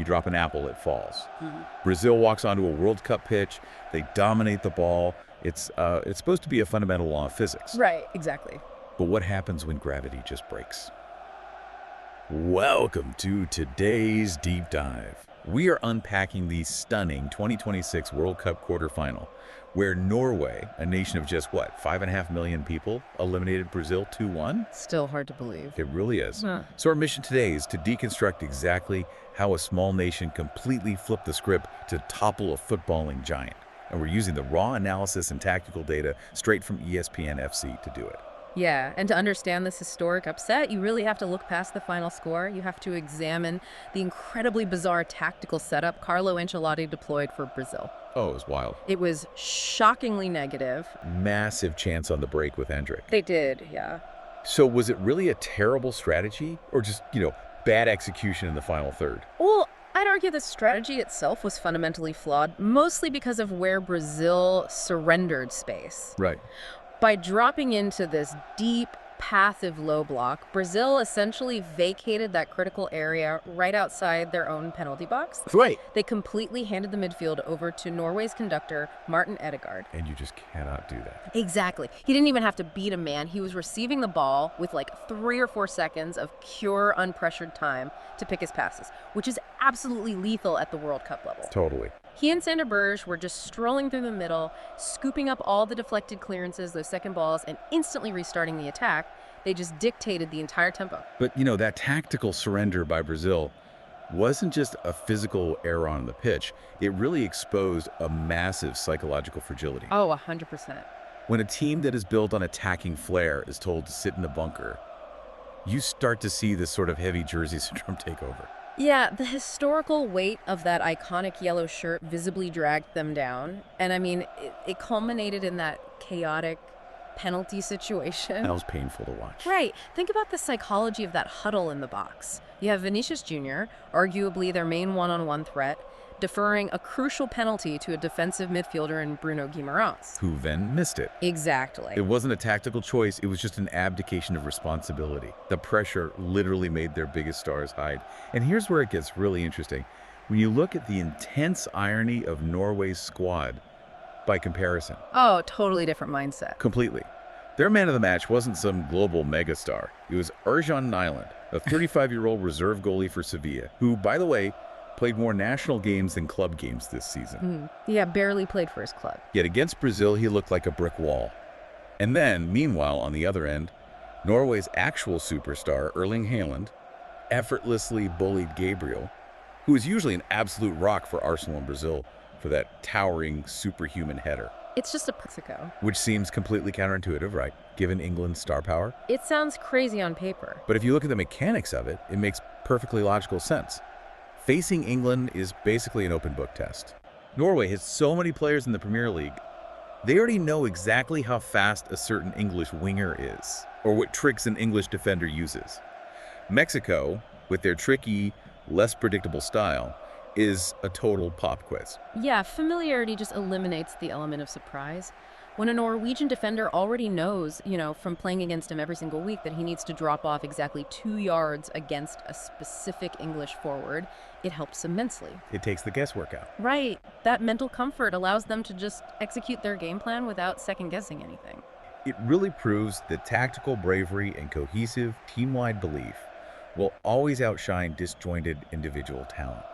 drop an apple, it falls. Brazil walks onto a World Cup pitch. They dominate the ball. It's supposed to be a fundamental law of physics. Right, exactly. But what happens when gravity just breaks? Welcome to today's deep dive. We are unpacking the stunning 2026 World Cup quarterfinal, where Norway, a nation of just, 5.5 million people, eliminated Brazil 2-1? Still hard to believe. It really is. So our mission today is to deconstruct exactly how a small nation completely flipped the script to topple a footballing giant. And we're using the raw analysis and tactical data straight from ESPN FC to do it. Yeah, and to understand this historic upset, you really have to look past the final score. You have to examine the incredibly bizarre tactical setup Carlo Ancelotti deployed for Brazil. Oh, it was wild. It was shockingly negative. Massive chance on the break with Hendrick. They did, yeah. So was it really a terrible strategy or just, bad execution in the final third? Well, I'd argue the strategy itself was fundamentally flawed, mostly because of where Brazil surrendered space. Right. By dropping into this deep, passive low block, Brazil essentially vacated that critical area right outside their own penalty box. Right. They completely handed the midfield over to Norway's conductor, Martin Ødegaard. And you just cannot do that. Exactly. He didn't even have to beat a man. He was receiving the ball with like 3 or 4 seconds of pure, unpressured time to pick his passes, which is absolutely lethal at the World Cup level. Totally. He and Sander Berge were just strolling through the middle, scooping up all the deflected clearances, those second balls, and instantly restarting the attack. They just dictated the entire tempo. But, that tactical surrender by Brazil wasn't just a physical error on the pitch. It really exposed a massive psychological fragility. Oh, 100%. When a team that is built on attacking flair is told to sit in a bunker, you start to see this sort of heavy jersey syndrome take over. Yeah, the historical weight of that iconic yellow shirt visibly dragged them down. And I mean, it culminated in that chaotic penalty situation. That was painful to watch. Right. Think about the psychology of that huddle in the box. You have Vinicius Jr., arguably their main one-on-one threat, deferring a crucial penalty to a defensive midfielder in Bruno Guimaraes. Who then missed it. Exactly. It wasn't a tactical choice, it was just an abdication of responsibility. The pressure literally made their biggest stars hide. And here's where it gets really interesting. When you look at the intense irony of Norway's squad by comparison. Oh, totally different mindset. Completely. Their man of the match wasn't some global megastar. It was Erjan Nyland, a 35-year-old reserve goalie for Sevilla, who, by the way, played more national games than club games this season. Yeah, barely played for his club. Yet against Brazil, he looked like a brick wall. And then, meanwhile, on the other end, Norway's actual superstar, Erling Haaland, effortlessly bullied Gabriel, who is usually an absolute rock for Arsenal and Brazil for that towering superhuman header. It's just a Mexico. Which seems completely counterintuitive, right, given England's star power? It sounds crazy on paper. But if you look at the mechanics of it, it makes perfectly logical sense. Facing England is basically an open book test. Norway has so many players in the Premier League, they already know exactly how fast a certain English winger is, or what tricks an English defender uses. Mexico, with their tricky, less predictable style, is a total pop quiz. Yeah, familiarity just eliminates the element of surprise. When a Norwegian defender already knows, from playing against him every single week that he needs to drop off exactly 2 yards against a specific English forward, it helps immensely. It takes the guesswork out. Right. That mental comfort allows them to just execute their game plan without second-guessing anything. It really proves that tactical bravery and cohesive, team-wide belief will always outshine disjointed individual talent.